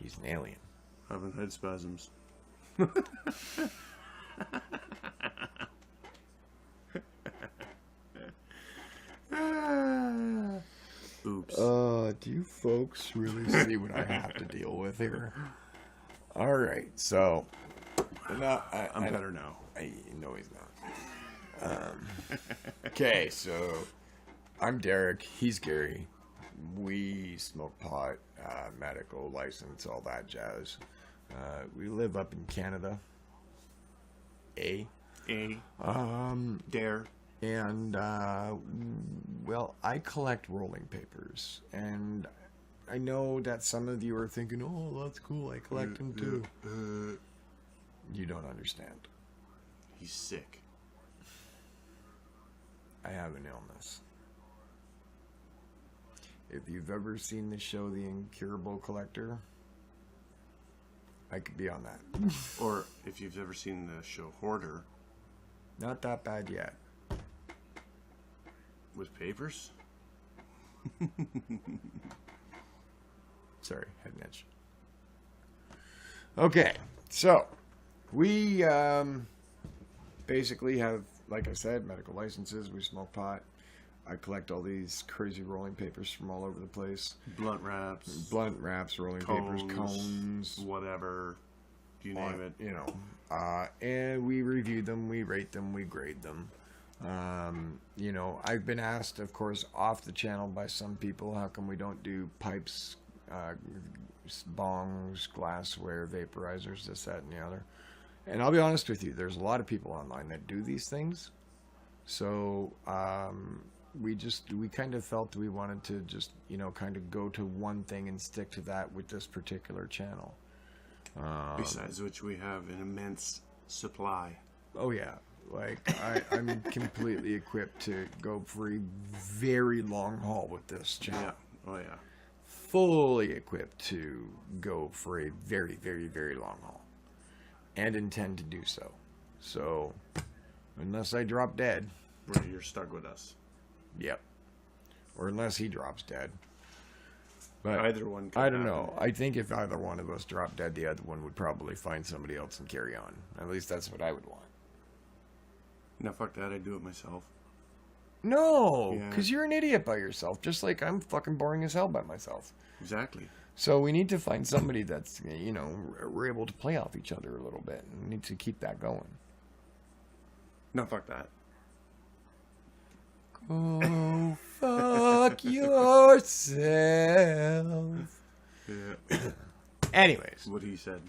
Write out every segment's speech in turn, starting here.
He's an alien. Having head spasms. Oops. Do you folks really see what I have to deal with here? All right, so no, I'm better now. No, he's not. Okay, so I'm Derek. He's Gary. We smoke pot, medical license, all that jazz. We live up in Canada. Dare. And, well, I collect rolling papers. And I know that some of you are thinking, oh, that's cool, I collect them too. You don't understand. He's sick. I have an illness. If you've ever seen the show The Incurable Collector, I could be on that. Or if you've ever seen the show Hoarder. Not that bad yet. With papers? Sorry, head and itch. Okay, so we basically have, like I said, medical licenses. We smoke pot. I collect all these crazy rolling papers from all over the place. Blunt wraps. Rolling papers, cones. Whatever. You name it. You know. And we review them, we rate them, we grade them. You know, I've been asked, of course, off the channel by some people, how come we don't do pipes, bongs, glassware, vaporizers, this, that, and the other. And I'll be honest with you, there's a lot of people online that do these things. So, we kind of felt we wanted to just, you know, kind of go to one thing and stick to that with this particular channel. Besides which we have an immense supply. Oh yeah, like I'm completely equipped to go for a very long haul with this channel. Yeah. Oh yeah. Fully equipped to go for a very, very, very long haul, and intend to do so. So, unless I drop dead, You're stuck with us. yep, or unless he drops dead. But Either one could I don't happen. know. I think if either one of us dropped dead, the other one would probably find somebody else and carry on. At least that's what I would want. No, fuck that. I'd do it myself. No, Yeah. because you're an idiot by yourself, just like I'm fucking boring as hell by myself. Exactly. So we need to find somebody that's, you know, we're able to play off each other a little bit. And we need to keep that going. No, fuck that. Go fuck yourself. Yeah. Anyways, What he said.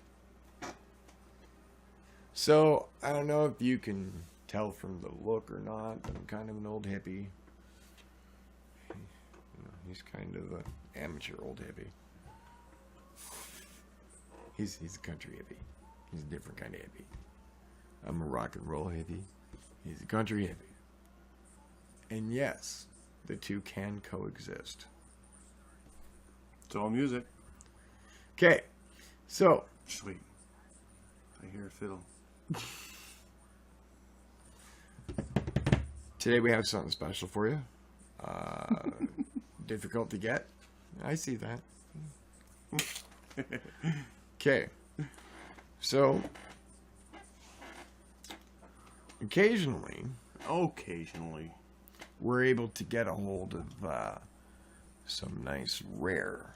so I don't know if you can tell from the look or not, but I'm kind of an old hippie. He's kind of an amateur old hippie. He's a country hippie. He's a different kind of hippie. I'm a rock and roll hippie. He's a country hippie. And yes, the two can coexist. It's all music. Okay, so Sweet. I hear a fiddle. today we have something special for you. Difficult to get. I see that. Okay, so occasionally we're able to get a hold of some nice rare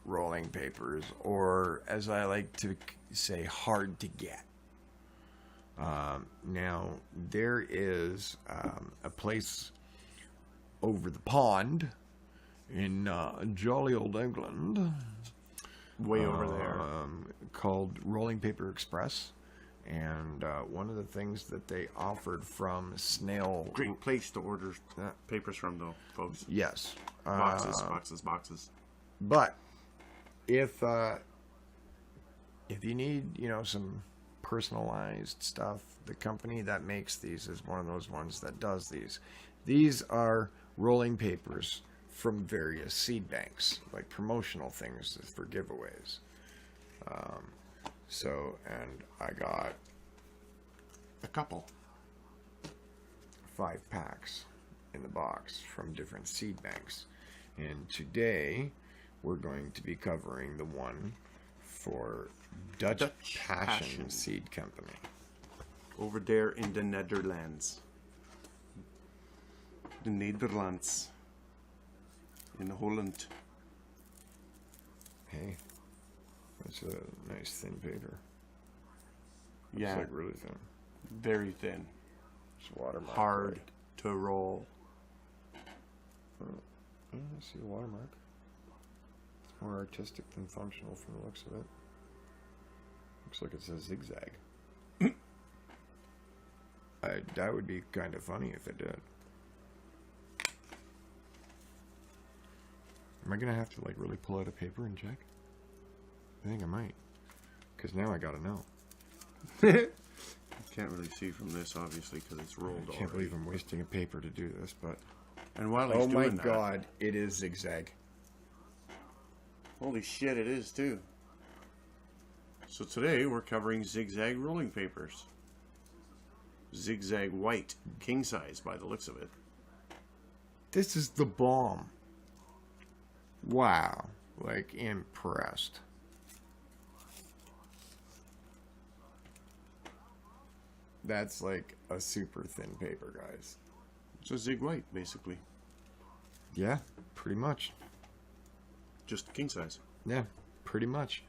rolling papers, or as I like to say, hard to get. Now, there is a place over the pond in jolly old England, Way over there. called Rolling Paper Express. And one of the things that they offered from Snail... Great place to order papers from, though, folks. Yes. Boxes. But if you need, you know, some personalized stuff, the company that makes these is one of those ones that does these. These are rolling papers from various seed banks, like promotional things for giveaways. And I got A couple. 5 packs in the box from different seed banks. And today we're going to be covering the one for Dutch, Dutch Passion Passion. Seed Company. Over there in the Netherlands. The Netherlands. In Holland. Hey, that's a nice thin paper. Yeah, It's like really thin. very thin. It's watermark. Hard to roll. I see a watermark. It's more artistic than functional from the looks of it. Looks like it says zigzag. That would be kind of funny if it did. Am I gonna have to like really pull out a paper and check? I think I might, because now I gotta know. Can't really see from this, obviously, because it's rolled I can't already. believe I'm wasting a paper to do this, but And while he's oh my doing that, god, it is zigzag. holy shit, it is too. So today we're covering zigzag rolling papers. Zigzag white, king size by the looks of it. This is the bomb. Wow, like impressed. That's like a super thin paper, guys. It's a zig white, basically. Yeah, pretty much. Just king size. Yeah, pretty much.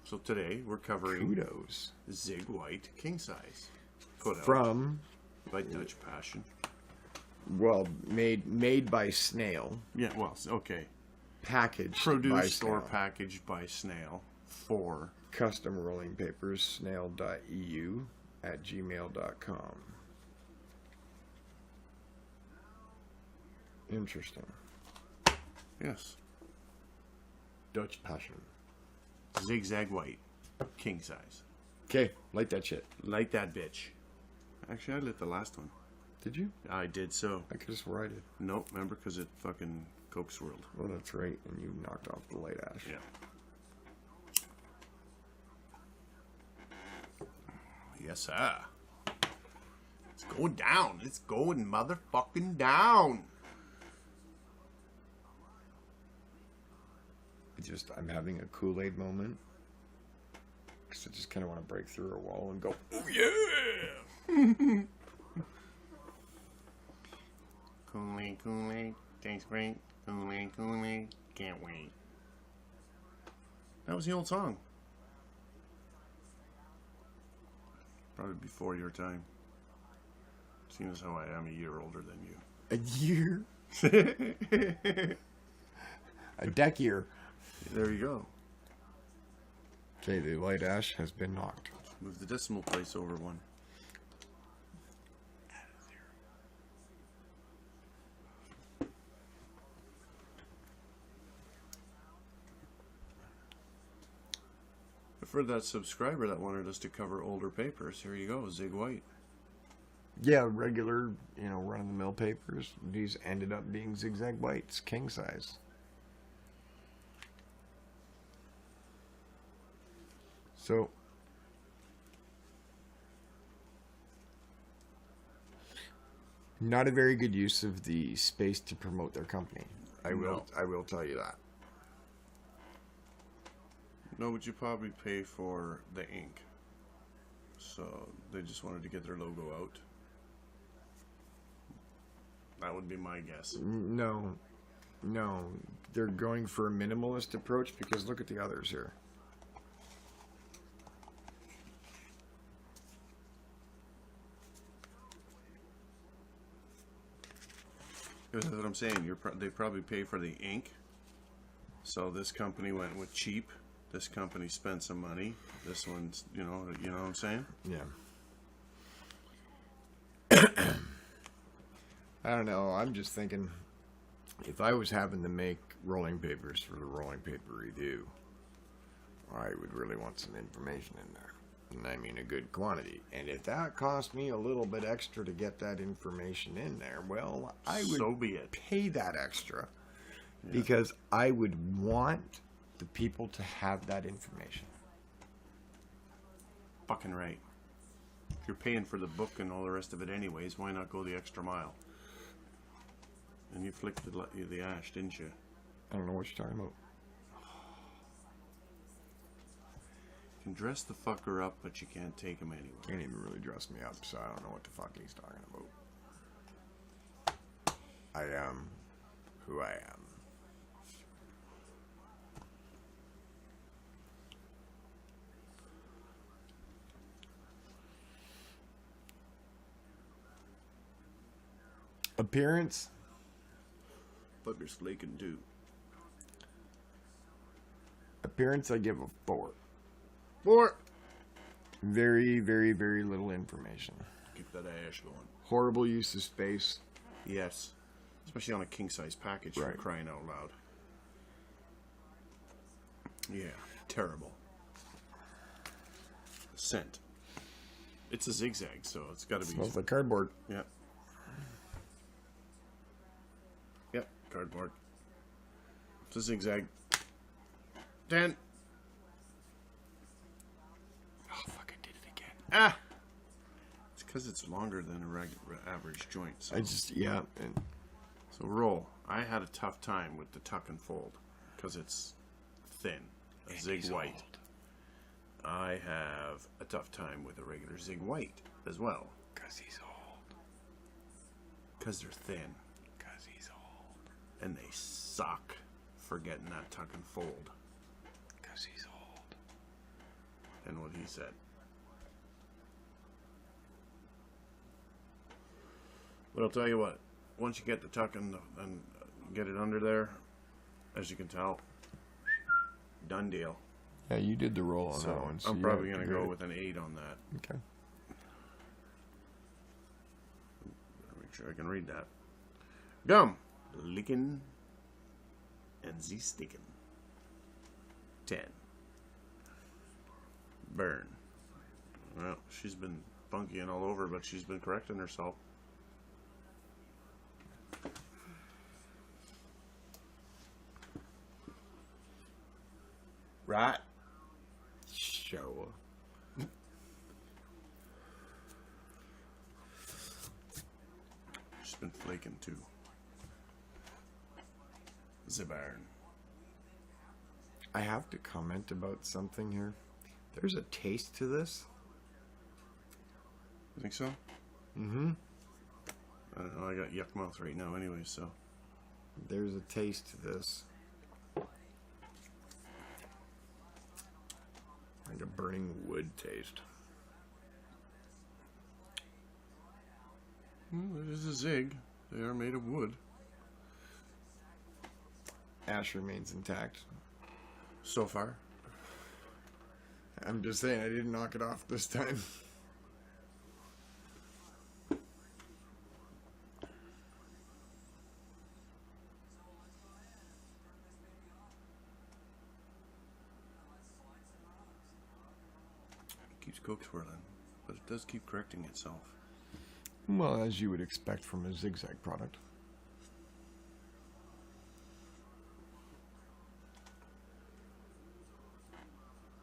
So today we're covering Kudos. zig white, king size. Put out From, by Dutch Passion. well, made by Snail, Yeah, well, okay. packaged by Produced or Snail. packaged by Snail for Custom rolling papers, snail.eu at gmail.com. Interesting. yes, Dutch Passion. zigzag white, king size. Okay, light that shit. Light that bitch. Actually, I lit the last one. Did you? I did so. I could have swore I did. Nope, remember, because it fucking Coke swirled. Well, that's right. And you knocked off the light ash. Yeah. Yes, sir. It's going down. It's going motherfucking down. I'm having a Kool-Aid moment. Because I just kind of want to break through a wall and go, oh yeah! Kool-Aid, Kool-Aid, tastes great. Kool-Aid, Kool-Aid, can't wait. That was the old song. Probably before your time. Seeing as how I am a year older than you. A year? A deck year. There you go. Okay, the light ash has been knocked. Move the decimal place over one. For that subscriber that wanted us to cover older papers, here you go, Zig White. Yeah, regular, run-of-the-mill papers. These ended up being zigzag whites, king size. So, not a very good use of the space to promote their company. I will tell you that. No, but you probably pay for the ink. So they just wanted to get their logo out. That would be my guess. No, they're going for a minimalist approach because look at the others here. That's what I'm saying. They probably pay for the ink. So this company went with cheap. This company spent some money. This one's, you know what I'm saying? Yeah. I don't know. I'm just thinking, if I was having to make rolling papers for the rolling paper review, I would really want some information in there. And I mean a good quantity. And if that cost me a little bit extra to get that information in there, well, I would So be it. pay that extra. Because I would want the people to have that information. Fucking right. If you're paying for the book and all the rest of it anyways, why not go the extra mile? And you flicked the ash, didn't you? I don't know what you're talking about. can dress the fucker up, but you can't take him anywhere. Can't even really dress me up, so I don't know what the fuck he's talking about. I am who I am. Appearance, Fucker's flaking too. appearance, I give a 4. 4. Very, very, very little information. Keep that ash going. Horrible use of space. Yes. Especially on a king-size package, for Right. crying out loud. Yeah, terrible. Scent. It's a zigzag, so it's got to be... Smells like cardboard. Yep. Yep, cardboard. It's a zigzag. 10. Oh, fuck, I did it again. Ah! It's because it's longer than a regular average joint. So. Yeah. And So roll. I had a tough time with the tuck and fold because it's thin, a zig white. I have a tough time with a regular zig white as well. Because he's old. Because they're thin. Because he's old. And they suck for getting that tuck and fold. Because he's old. And what he said. But I'll tell you what. Once you get the tuck and get it under there, as you can tell, done deal. Yeah, you did the roll on So that one. So I'm you probably have going to do go it. with an 8 on that. Okay. Make sure I can read that. Gum, licking, and Z sticking. 10. Burn. Well, she's been funkying all over, but she's been correcting herself. Right. Show. She's been flaking too. Zibarn. I have to comment about something here. There's a taste to this. You think so? Mm-hmm. I don't know. I got yuck mouth right now anyway, so. There's a taste to this. Like a burning wood taste. It is a zig. They are made of wood. Ash remains intact. So far. I'm just saying, I didn't knock it off this time. It keeps coke swirling, but it does keep correcting itself. Well, as you would expect from a zigzag product.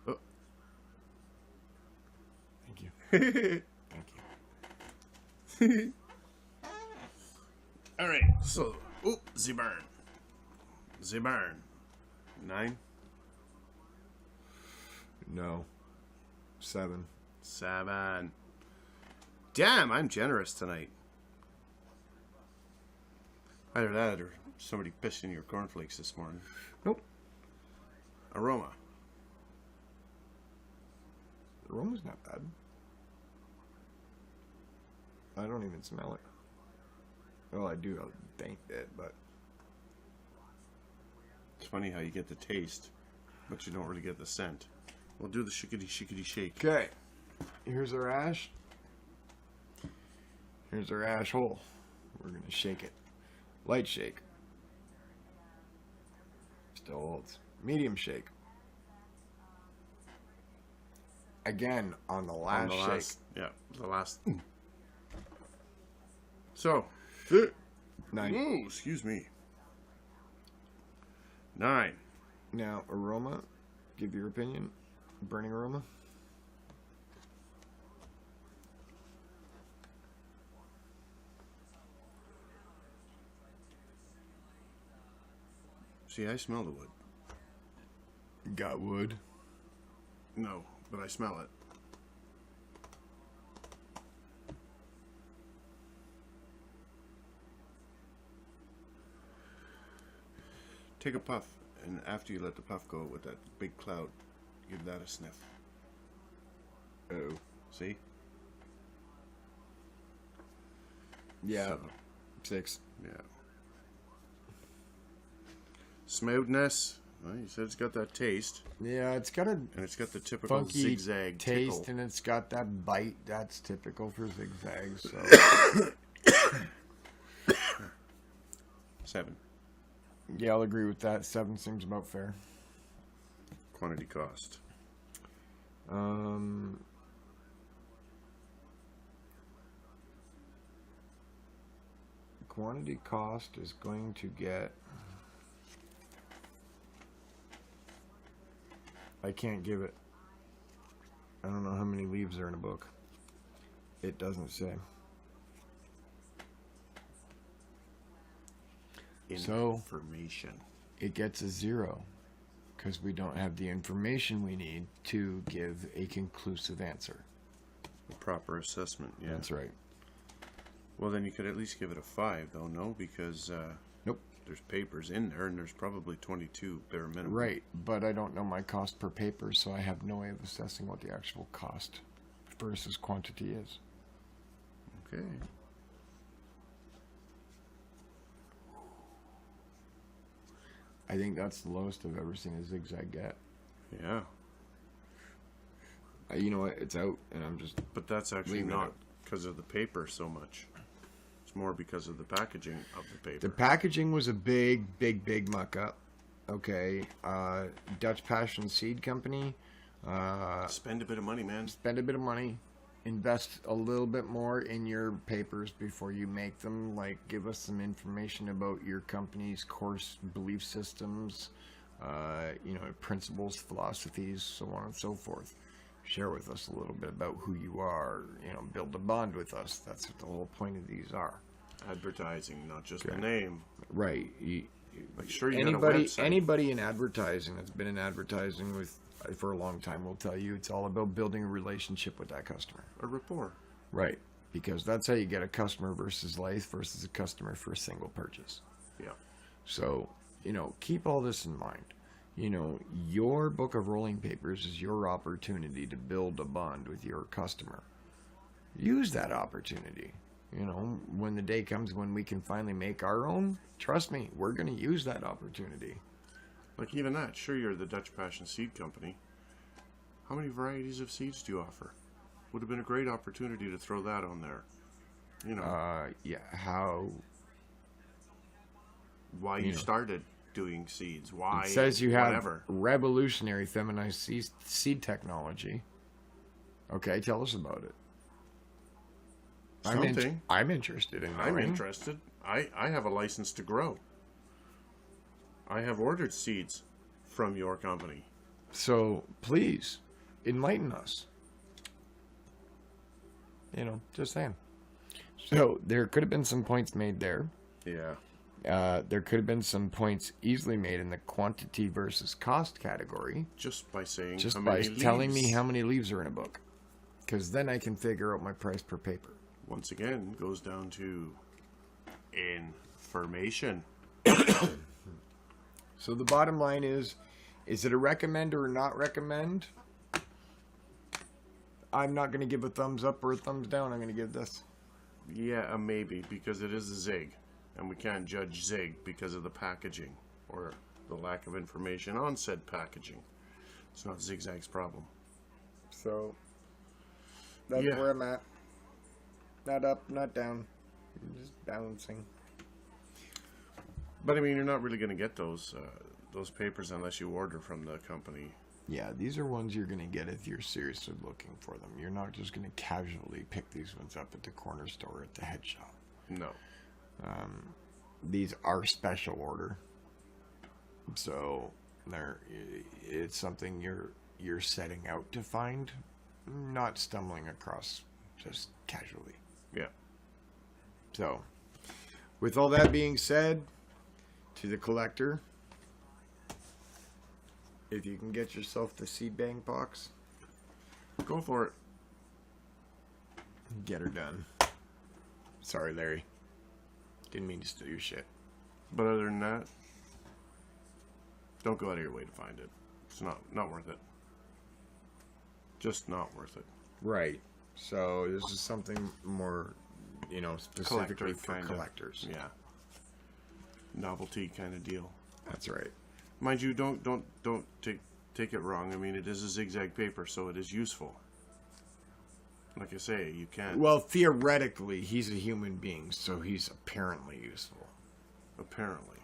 Oh. Thank you. Thank you. All right. So, Zibarn. Zibarn. 9. No. 7. 7. Damn, I'm generous tonight. Either that or somebody pissed in your cornflakes this morning. Nope. Aroma. The aroma's not bad. I don't even smell it. Well, I do a faint bit, but It's funny how you get the taste, but you don't really get the scent. We'll do the shickety shake. okay. Here's our ash. Here's our ash hole. We're gonna shake it. Light shake. Still holds. Medium shake. Again on the last shake. Yeah, the last. So, 9. ooh, excuse me. 9. Now aroma. Give your opinion. Burning aroma. See, I smell the wood. Got wood. No, but I smell it. Take a puff, and after you let the puff go with that big cloud, give that a sniff. Oh. See? Yeah. So, 6. yeah. Smoothness. Well, you said it's got that taste, Yeah, it's got a and it's got the typical funky zigzag taste, tickle. and it's got that bite. That's typical for zigzags. So 7. yeah, I'll agree with that. 7 seems about fair. Quantity cost. Quantity cost is going to get. I can't give it. I don't know how many leaves are in a book. It doesn't say. So- Information. It gets a 0 because we don't have the information we need to give a conclusive answer. A proper assessment. Yeah. That's right. Well, then you could at least give it a 5, though, no? Because Nope. there's papers in there, and there's probably 22 bare minimum. Right, but I don't know my cost per paper, so I have no way of assessing what the actual cost versus quantity is. Okay. I think that's the lowest I've ever seen a zigzag get. Yeah. You know what? It's out, and I'm just. But that's actually Leave it not out. because of the paper so much. It's more because of the packaging of the paper. The packaging was a big muck up. Okay, Dutch Passion Seed Company. Spend a bit of money, man. Spend a bit of money, invest a little bit more in your papers before you make them. Like, give us some information about your company's course belief systems, principles, philosophies, so on and so forth. Share with us a little bit about who you are. Build a bond with us. That's what the whole point of these are. Advertising, not just the Okay. name. Right. Like, sure, you Anybody, got a website. anybody in advertising that's been in advertising for a long time will tell you it's all about building a relationship with that customer. A rapport. Right. Because that's how you get a customer versus life versus a customer for a single purchase. Yeah. So, keep all this in mind. Your book of rolling papers is your opportunity to build a bond with your customer. Use that opportunity. When the day comes when we can finally make our own, trust me, we're going to use that opportunity. Like, even that. Sure, you're the Dutch Passion Seed Company. How many varieties of seeds do you offer? Would have been a great opportunity to throw that on there. Yeah, how Why you started doing seeds. Why. it says you have whatever. revolutionary feminized seed technology. Okay, tell us about it. Something. I'm interested in knowing. I'm interested. I have a license to grow. I have ordered seeds from your company. So please enlighten us. Just saying. So there could have been some points made there. Yeah. There could have been some points easily made in the quantity versus cost category. Just by saying Just how by many telling me leaves. how many leaves are in a book. Because then I can figure out my price per paper. Once again, goes down to information. So the bottom line is it a recommend or not recommend? I'm not going to give a thumbs up or a thumbs down. I'm going to give this. Yeah, a maybe, because it is a Zig. And we can't judge Zig because of the packaging or the lack of information on said packaging. It's not Zigzag's problem. So that's Yeah. where I'm at. Not up, not down. Just balancing. But I mean, you're not really going to get those papers unless you order from the company. Yeah, these are ones you're going to get if you're seriously looking for them. You're not just going to casually pick these ones up at the corner store at the head shop. No. These are special order. So it's something you're setting out to find, not stumbling across just casually. Yeah. So, with all that being said, to the collector, if you can get yourself the seed bank box, Go for it. Get her done. Sorry, Larry. Didn't mean to steal your shit. But other than that, don't go out of your way to find it. It's not worth it. Just not worth it. Right. So this is something more, specifically Collector for kind of. collectors. Yeah. Novelty kind of deal. That's right. Mind you, don't take it wrong. I mean, it is a zigzag paper, so it is useful. Like I say, you can't. Well, theoretically, he's a human being, so he's apparently useful. Apparently.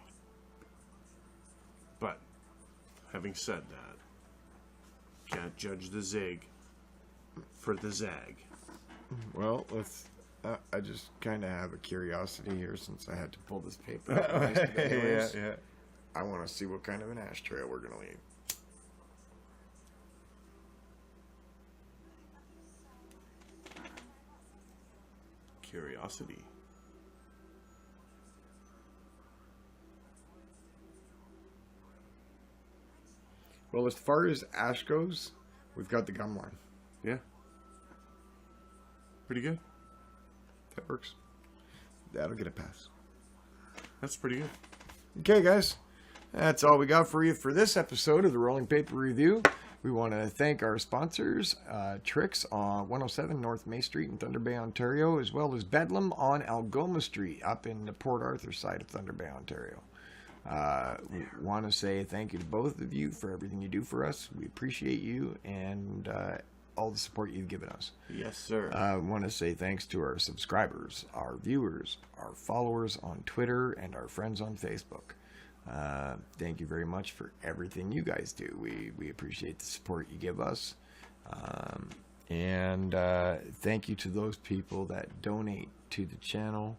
But, having said that, can't judge the zig for the zag. Well, let's. I just kind of have a curiosity here since I had to pull this paper out. Yeah. I want to see what kind of an ashtray we're going to leave. Curiosity. Well, as far as ash goes, we've got the gum line. Yeah. Pretty good. That works. That'll get a pass. That's pretty good. Okay, guys. That's all we got for you for this episode of the Rolling Paper Review. We want to thank our sponsors, Tricks on 107 North May Street in Thunder Bay, Ontario, as well as Bedlam on Algoma Street up in the Port Arthur side of Thunder Bay, Ontario. We want to say thank you to both of you for everything you do for us. We appreciate you and all the support you've given us. Yes, sir. I want to say thanks to our subscribers, our viewers, our followers on Twitter, and our friends on Facebook. Thank you very much for everything you guys do. We appreciate the support you give us. And thank you to those people that donate to the channel.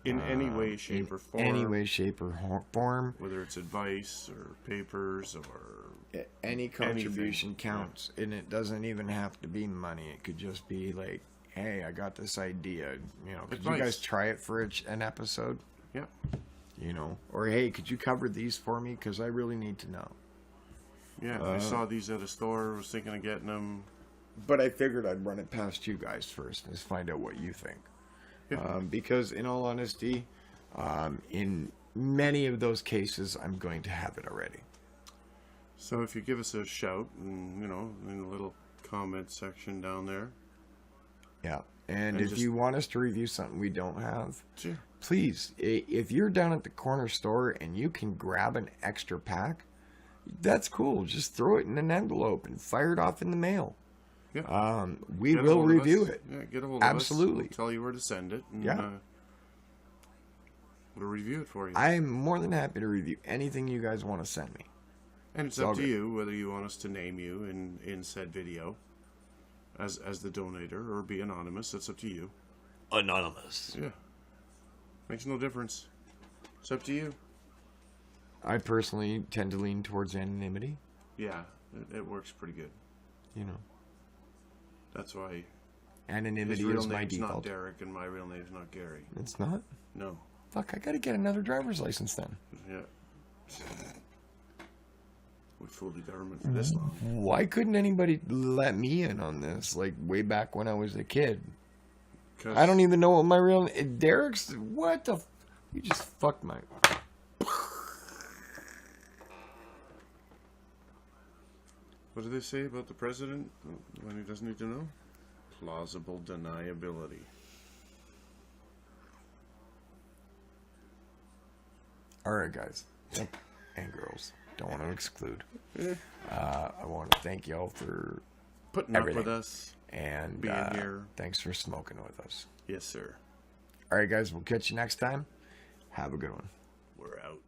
In any way, shape, or form. Any way, shape, or form. Whether it's advice or papers or Any contribution counts. And it doesn't even have to be money. It could just be like, hey, I got this idea. Could you Advice. guys try it for an episode? yeah. Or hey, could you cover these for me? Because I really need to know. Yeah, I saw these at a store. Was thinking of getting them. But I figured I'd run it past you guys first and just find out what you think. Yeah. Because in all honesty, in many of those cases, I'm going to have it already. So if you give us a shout, and in the little comment section down there, Yeah. And And if just- you want us to review something we don't have, sure. please, if you're down at the corner store and you can grab an extra pack, that's cool. Just throw it in an envelope and fire it off in the mail. Yeah. We Get a will hold of review us. it. Yeah, get a hold of us. Absolutely. We'll tell you where to send it. And, Yeah. we'll review it for you. I am more than happy to review anything you guys want to send me. And it's all up to good. you whether you want us to name you in said video as the donator or be anonymous. That's up to you. Anonymous. Yeah. Makes no difference. It's up to you. I personally tend to lean towards anonymity. Yeah, it works pretty good. That's why his Anonymity real is my name's not default. Derek and my real name's not Gary. It's not? No. Fuck, I gotta get another driver's license then. Yeah. We fooled the government for this long. Why couldn't anybody let me in on this? Like, way back when I was a kid. 'Cause I don't even know what my real... Derek's... What the... You just fucked my... What do they say about the president when he doesn't need to know? Plausible deniability. Alright, guys. And girls. Don't want to exclude. I want to thank y'all for... Putting Everything. up with us. And Being here. thanks for smoking with us. Yes, sir. Alright, guys. We'll catch you next time. Have a good one. We're out.